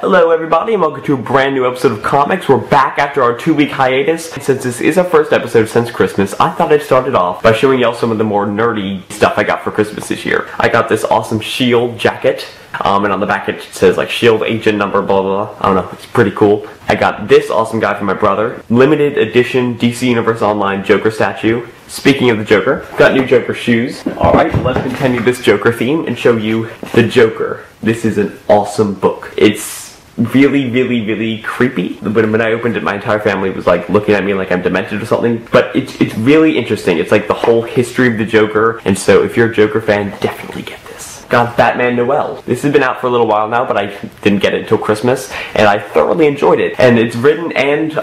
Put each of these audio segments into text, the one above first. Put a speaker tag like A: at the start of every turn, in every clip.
A: Hello everybody and welcome to a brand new episode of Comics. We're back after our 2-week hiatus. Since this is our first episode since Christmas, I thought I'd start it off by showing y'all some of the more nerdy stuff I got for Christmas this year. I got this awesome S.H.I.E.L.D. jacket, and on the back it says like S.H.I.E.L.D. agent number blah blah blah. I don't know, it's pretty cool. I got this awesome guy from my brother. Limited edition DC Universe Online Joker statue. Speaking of the Joker, got new Joker shoes. Alright, let's continue this Joker theme and show you the Joker. This is an awesome book. It's really creepy. When I opened it, my entire family was like looking at me like I'm demented or something. But it's really interesting. It's like the whole history of the Joker. And so if you're a Joker fan, definitely get this. Got Batman Noel. This has been out for a little while now, but I didn't get it until Christmas, and I thoroughly enjoyed it. And it's written and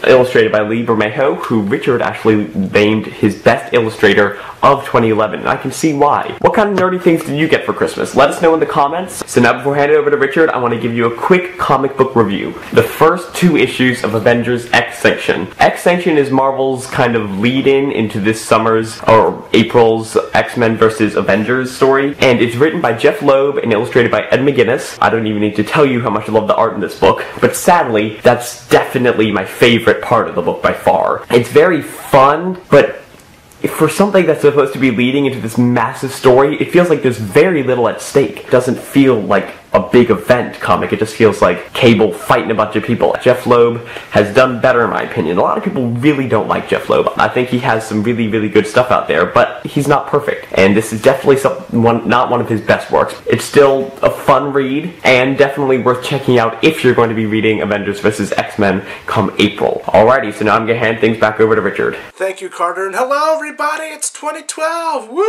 A: illustrated by Lee Bermejo, who Richard actually named his best illustrator of 2011, and I can see why. What kind of nerdy things did you get for Christmas? Let us know in the comments. So now before I hand it over to Richard, I want to give you a quick comic book review. The first 2 issues of Avengers X-Sanction. X-Sanction is Marvel's kind of lead-in into this summer's, or April's, X-Men vs. Avengers story, and it's written by Jeff Loeb and illustrated by Ed McGuinness. I don't even need to tell you how much I love the art in this book, but sadly, that's definitely my favorite part of the book by far. It's very fun, but for something that's supposed to be leading into this massive story, it feels like there's very little at stake. It doesn't feel like a big event comic, it just feels like Cable fighting a bunch of people. Jeff Loeb has done better in my opinion. A lot of people really don't like Jeff Loeb. I think he has some really good stuff out there, but he's not perfect. And this is definitely not one of his best works. It's still a fun read, and definitely worth checking out if you're going to be reading Avengers vs. X-Men come April. Alrighty, so now I'm going to hand things back over to Richard.
B: Thank you, Carter, and hello everybody, it's 2012! Woo!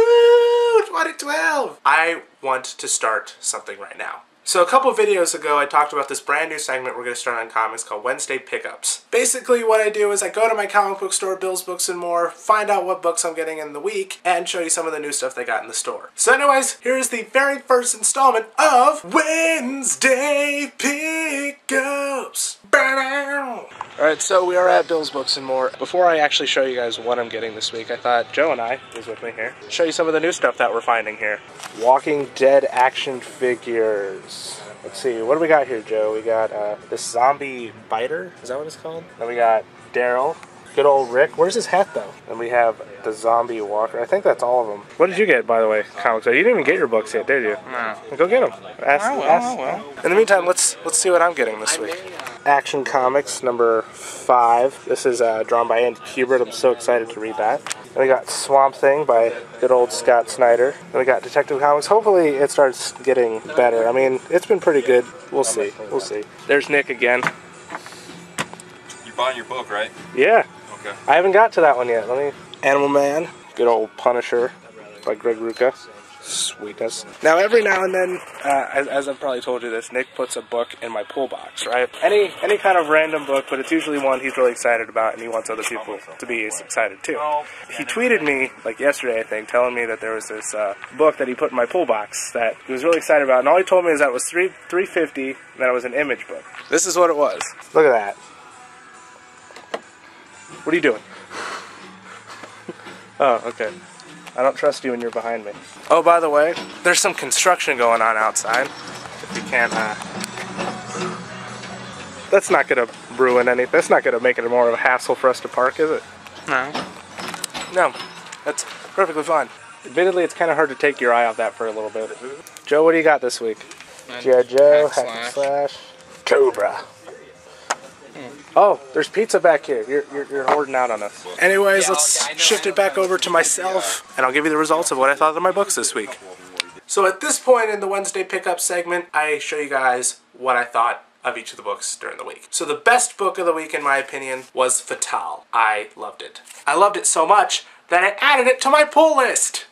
B: 2012! I want to start something right now. So a couple videos ago I talked about this brand new segment we're going to start on comics called Wednesday Pickups. Basically what I do is I go to my comic book store, Bill's Books and More, find out what books I'm getting in the week, and show you some of the new stuff they got in the store. So anyways, here's the very first installment of Wednesday Pickups. Alright, so we are at Bill's Books and More. Before I actually show you guys what I'm getting this week, I thought Joe and I, who's with me here, show you some of the new stuff that we're finding here. Walking Dead action figures. Let's see, what do we got here, Joe? We got this zombie biter, is that what it's called? Then we got Daryl. Good old Rick. Where's his hat, though? And we have the zombie walker. I think that's all of them. What did you get, by the way, comics? You didn't even get your books yet, did you? No. Go get them. Well. In the meantime, let's see what I'm getting this week. Action Comics number 5. This is drawn by Andy Kubert. I'm so excited to read that. Then we got Swamp Thing by good old Scott Snyder. Then we got Detective Comics. Hopefully it starts getting better. I mean, it's been pretty good. We'll see. We'll see. There's Nick again.
C: You're buying your book, right?
B: Yeah.
C: Okay.
B: I haven't got to that one yet. Animal Man. Good old Punisher by Greg Rucka. Sweetness. Now every now and then, as I've probably told you this, Nick puts a book in my pull box, right? Any kind of random book, but it's usually one he's really excited about and he wants other people to be as excited too. He tweeted me, like yesterday I think, telling me that there was this book that he put in my pull box that he was really excited about, and all he told me is that it was $3.50 and that it was an image book. This is what it was. Look at that. What are you doing? Oh, okay. I don't trust you when you're behind me. Oh, by the way, there's some construction going on outside. If you can't, that's not gonna ruin anything. That's not gonna make it more of a hassle for us to park, is it? No. No, that's perfectly fine. Admittedly, it's kind of hard to take your eye off that for a little bit. Joe, what do you got this week? G.I. Joe, Hack and Slash, Cobra. Oh, there's pizza back here. You're hoarding out on us. Anyways, let's shift it back over to myself, and I'll give you the results of what I thought of my books this week. So at this point in the Wednesday Pickup segment, I show you guys what I thought of each of the books during the week. So the best book of the week, in my opinion, was Fatale. I loved it. I loved it so much that I added it to my pull list.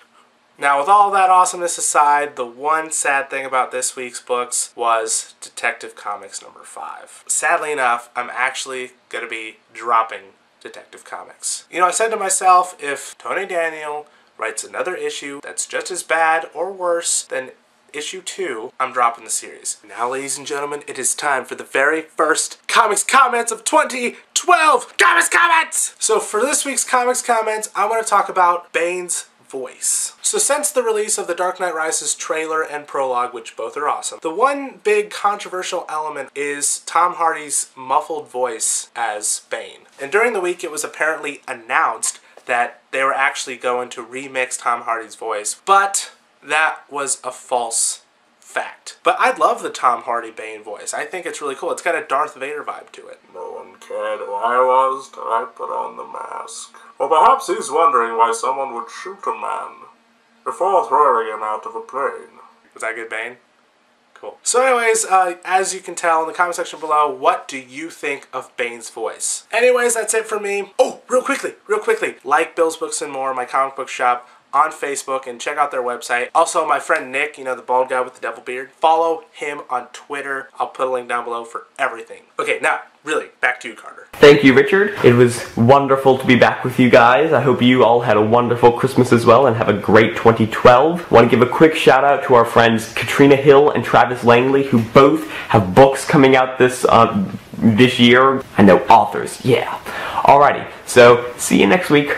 B: Now, with all that awesomeness aside, the one sad thing about this week's books was Detective Comics number 5. Sadly enough, I'm actually going to be dropping Detective Comics. You know, I said to myself, if Tony Daniel writes another issue that's just as bad or worse than issue 2, I'm dropping the series. Now, ladies and gentlemen, it is time for the very first Comics Comments of 2012! Comics Comments! So for this week's Comics Comments, I want to talk about Bane's voice. So since the release of The Dark Knight Rises trailer and prologue, which both are awesome, the one big controversial element is Tom Hardy's muffled voice as Bane. And during the week it was apparently announced that they were actually going to remix Tom Hardy's voice, but that was a false fact. But I love the Tom Hardy Bane voice. I think it's really cool. It's got a Darth Vader vibe to it.
D: No one cared who I was till I put on the mask. Or perhaps he's wondering why someone would shoot a man before throwing him out of a plane.
B: Was that good, Bane? Cool. So anyways, as you can tell in the comment section below, what do you think of Bane's voice? Anyways, that's it for me. Oh, real quickly, like Bill's Books and More, my comic book shop, on Facebook, and check out their website. Also, my friend Nick, you know, the bald guy with the devil beard, follow him on Twitter. I'll put a link down below for everything. Okay, now, really, back to you, Carter.
A: Thank you, Richard. It was wonderful to be back with you guys. I hope you all had a wonderful Christmas as well and have a great 2012. Want to give a quick shout out to our friends Katrina Hill and Travis Langley, who both have books coming out this year. I know, authors, yeah. Alrighty, so see you next week.